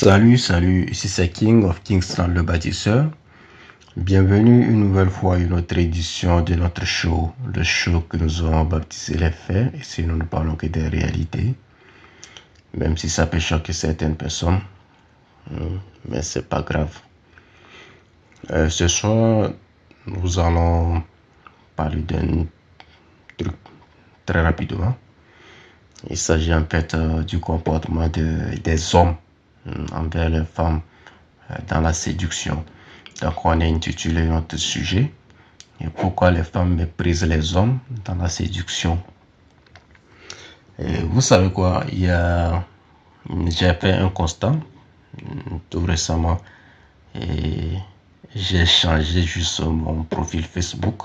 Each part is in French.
Salut, ici c'est King of Kingston le bâtisseur. Bienvenue une nouvelle fois à une autre édition de notre show, le show que nous avons baptisé Les Faits, ici nous ne parlons que des réalités, même si ça peut choquer certaines personnes, mais c'est pas grave. Ce soir, nous allons parler d'un truc très rapidement. Il s'agit en fait du comportement des hommes envers les femmes dans la séduction. Donc on a intitulé notre sujet et pourquoi les femmes méprisent les hommes dans la séduction. Et vous savez quoi, j'ai fait un constat tout récemment et j'ai changé juste mon profil Facebook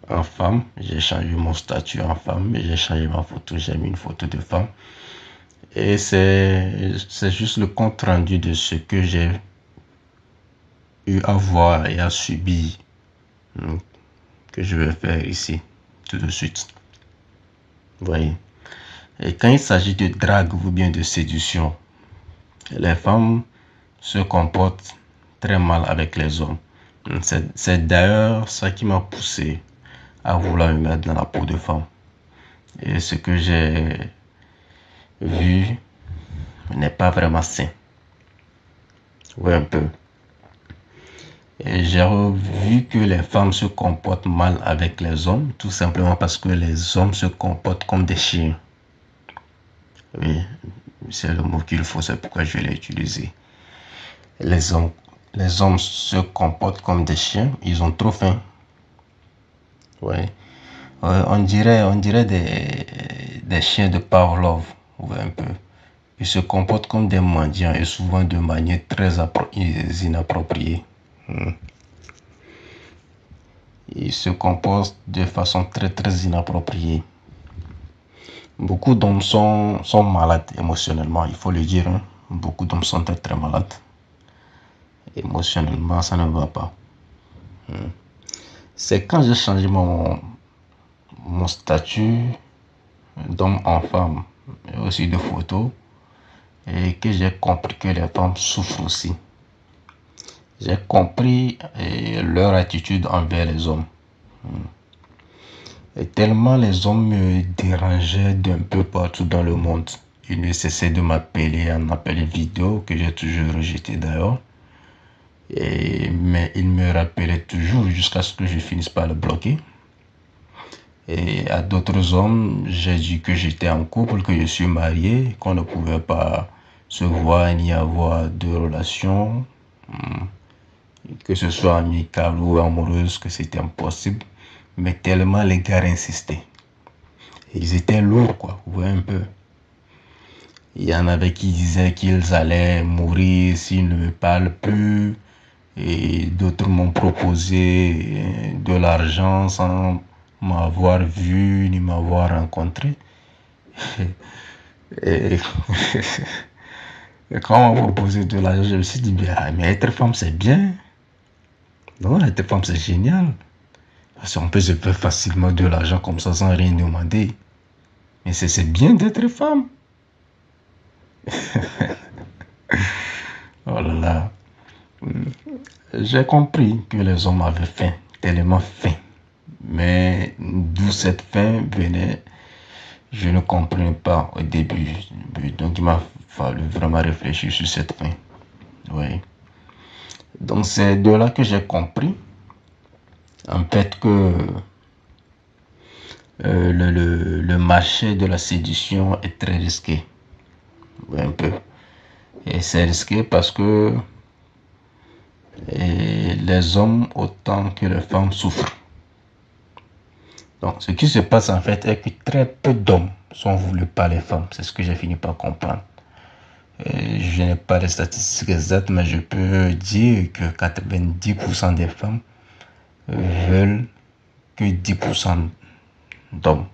en femme, j'ai changé mon statut en femme, j'ai changé ma photo, j'ai mis une photo de femme. Et c'est juste le compte rendu de ce que j'ai eu à voir et à subir que je vais faire ici tout de suite. Vous voyez. Et quand il s'agit de drague ou bien de séduction, les femmes se comportent très mal avec les hommes. C'est d'ailleurs ça qui m'a poussé à vouloir me mettre dans la peau de femme. Et ce que j'ai vu n'est pas vraiment sain. Oui, un peu. Et j'ai vu que les femmes se comportent mal avec les hommes, tout simplement parce que les hommes se comportent comme des chiens. Oui, c'est le mot qu'il faut, c'est pourquoi je l'ai utilisé. Les hommes se comportent comme des chiens, ils ont trop faim. Ouais. On dirait des chiens de Pavlov, ouais, un peu. Ils se comportent comme des mendiants et souvent de manière très inappropriée. Ils se comportent de façon très inappropriée. Beaucoup d'hommes sont malades émotionnellement, il faut le dire. Beaucoup d'hommes sont très malades. Émotionnellement, ça ne va pas. C'est quand j'ai changé mon statut d'homme en femme, et aussi de photo, et que j'ai compris que les femmes souffrent aussi. J'ai compris leur attitude envers les hommes. Et tellement les hommes me dérangeaient d'un peu partout dans le monde. Ils ne cessaient de m'appeler en appel vidéo, que j'ai toujours rejeté d'ailleurs. Mais ils me rappelaient toujours jusqu'à ce que je finisse par le bloquer. Et à d'autres hommes, j'ai dit que j'étais en couple, que je suis marié, qu'on ne pouvait pas se voir ni avoir de relations, que ce soit amicale ou amoureuse, que c'était impossible. Mais tellement les gars insistaient. Ils étaient lourds, quoi, vous voyez un peu. Il y en avait qui disaient qu'ils allaient mourir s'ils ne me parlent plus. Et d'autres m'ont proposé de l'argent sans m'avoir vu ni m'avoir rencontré. Et quand on m'a proposé de l'argent, je me suis dit, mais être femme, c'est bien. Non, être femme, c'est génial. Parce qu'on peut se faire facilement de l'argent comme ça sans rien demander. Mais c'est bien d'être femme. Oh là là. J'ai compris que les hommes avaient faim, tellement faim. Mais d'où cette faim venait, je ne comprenais pas au début. Donc il m'a fallu vraiment réfléchir sur cette faim. Oui. Donc c'est de là que j'ai compris, en fait, que le marché de la séduction est très risqué. Oui, un peu. Et c'est risqué parce que les hommes autant que les femmes souffrent. Donc, ce qui se passe en fait est que très peu d'hommes sont voulus par les femmes. C'est ce que j'ai fini par comprendre. Je n'ai pas de statistiques exactes, mais je peux dire que 90% des femmes veulent que 10% d'hommes.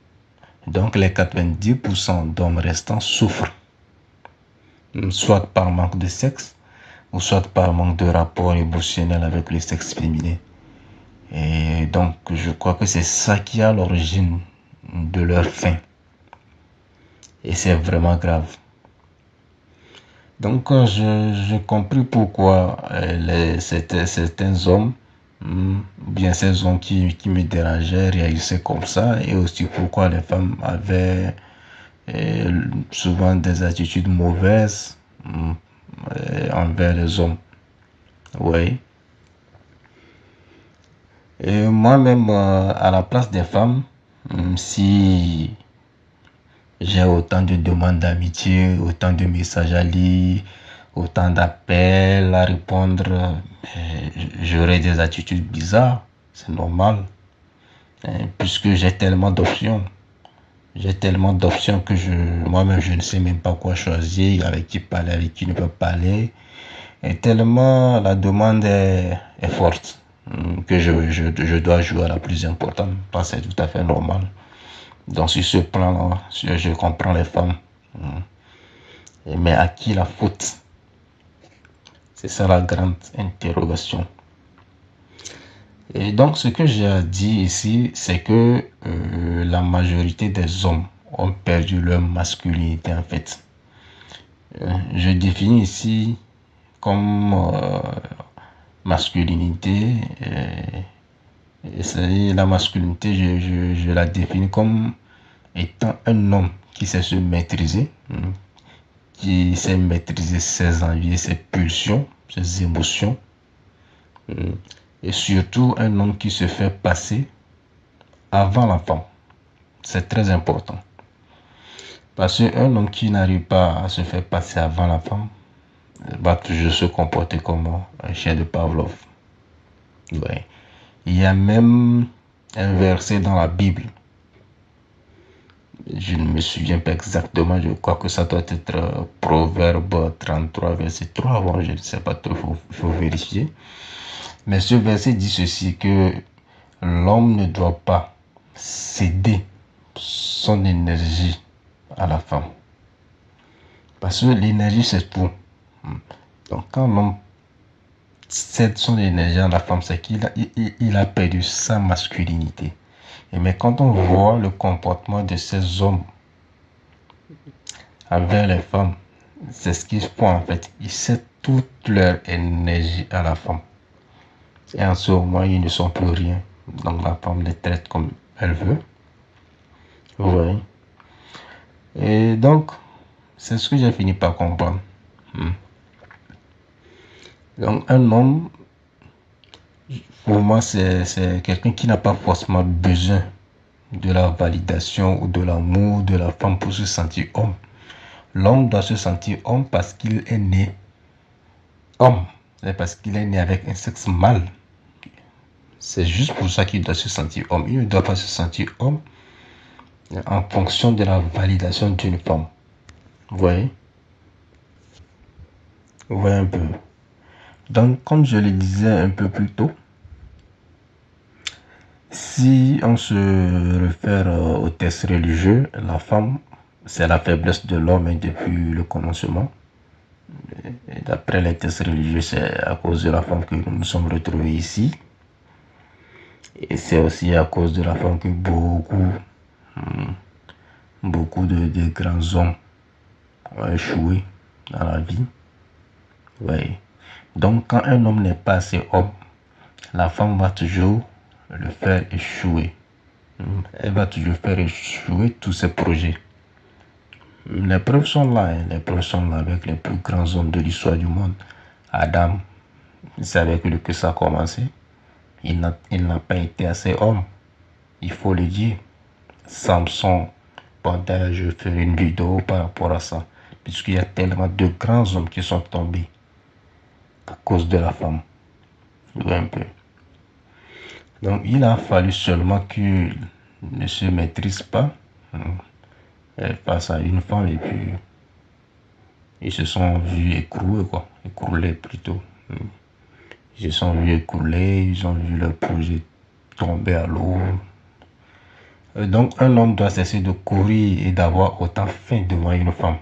Donc, les 90% d'hommes restants souffrent, soit par manque de sexe, ou soit par manque de rapport émotionnel avec le sexe féminin. Et donc, je crois que c'est ça qui est à l'origine de leur faim. Et c'est vraiment grave. Donc, j'ai compris pourquoi certains hommes, bien ces hommes qui me dérangeaient, réagissaient comme ça, et aussi pourquoi les femmes avaient souvent des attitudes mauvaises envers les hommes. Oui. Et moi-même, à la place des femmes, si j'ai autant de demandes d'amitié, autant de messages à lire, autant d'appels à répondre, j'aurai des attitudes bizarres, c'est normal, hein, puisque j'ai tellement d'options. J'ai tellement d'options que moi-même, je ne sais même pas quoi choisir, avec qui parler, avec qui ne pas parler. Et tellement la demande est forte que je dois jouer à la plus importante. C'est tout à fait normal. Donc sur ce plan-là, je comprends les femmes. Mais à qui la faute? C'est ça la grande interrogation. Et donc ce que j'ai à dire ici, c'est que la majorité des hommes ont perdu leur masculinité en fait. Je définis ici comme masculinité, la masculinité, je la définis comme étant un homme qui sait se maîtriser, qui sait maîtriser ses envies, ses pulsions, ses émotions, et surtout un homme qui se fait passer avant la femme. C'est très important. Parce qu'un homme qui n'arrive pas à se faire passer avant la femme va toujours se comporter comme un chien de Pavlov. Ouais. Il y a même un verset dans la Bible. Je ne me souviens pas exactement, je crois que ça doit être Proverbe 33, verset 3. Bon, je ne sais pas trop, il faut vérifier. Mais ce verset dit ceci, que l'homme ne doit pas céder son énergie à la femme. Parce que l'énergie, c'est tout. Donc, quand l'homme cède son énergie à la femme, c'est qu'il a perdu sa masculinité. Mais quand on voit le comportement de ces hommes envers les femmes, c'est ce qu'ils font en fait. Ils cèdent toute leur énergie à la femme. Et en ce moment, ils ne sont plus rien. Donc la femme les traite comme elle veut. Vous voyez. Et donc, c'est ce que j'ai fini par comprendre. Donc un homme, pour moi, c'est quelqu'un qui n'a pas forcément besoin de la validation ou de l'amour de la femme pour se sentir homme. L'homme doit se sentir homme parce qu'il est né homme. C'est parce qu'il est né avec un sexe mâle. C'est juste pour ça qu'il doit se sentir homme. Il ne doit pas se sentir homme en fonction de la validation d'une femme. Vous voyez? Vous voyez un peu. Donc, comme je le disais un peu plus tôt, si on se réfère au test religieux, la femme, c'est la faiblesse de l'homme depuis le commencement. Et d'après les tests religieux, c'est à cause de la femme que nous nous sommes retrouvés ici. Et c'est aussi à cause de la femme que beaucoup de grands hommes ont échoué dans la vie. Oui. Donc, quand un homme n'est pas assez homme, la femme va toujours le faire échouer. Elle va toujours faire échouer tous ses projets. Les preuves sont là, hein. Les preuves sont là avec les plus grands hommes de l'histoire du monde. Adam, c'est avec lui que ça a commencé. Il n'a pas été assez homme. Il faut le dire. Samson, pendant je ferai une vidéo par rapport à ça. Puisqu'il y a tellement de grands hommes qui sont tombés à cause de la femme. Un peu. Donc il a fallu seulement qu'il ne se maîtrise pas face à une femme et puis ils se sont vus écrouler plutôt. Ils se sont vus écrouler, ils ont vu leur projet tomber à l'eau. Donc un homme doit cesser de courir et d'avoir autant faim devant une femme.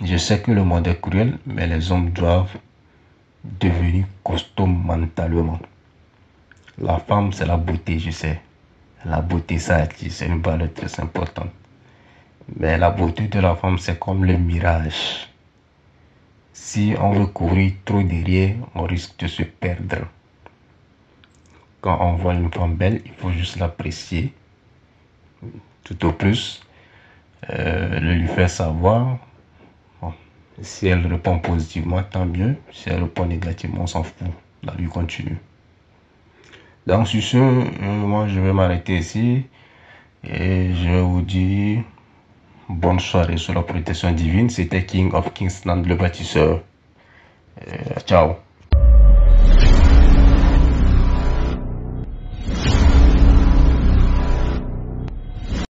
Je sais que le monde est cruel, mais les hommes doivent devenir costauds mentalement. La femme, c'est la beauté, je sais. La beauté, ça attire, c'est une valeur très importante. Mais la beauté de la femme, c'est comme le mirage. Si on veut courir trop derrière, on risque de se perdre. Quand on voit une femme belle, il faut juste l'apprécier. Tout au plus, le lui faire savoir. Bon, si elle répond positivement, tant mieux. Si elle répond négativement, on s'en fout. La vie continue. Donc sur ce, moi je vais m'arrêter ici. Et je vais vous dire bonne soirée sous la protection divine. C'était King of Kingsland, le bâtisseur. Ciao.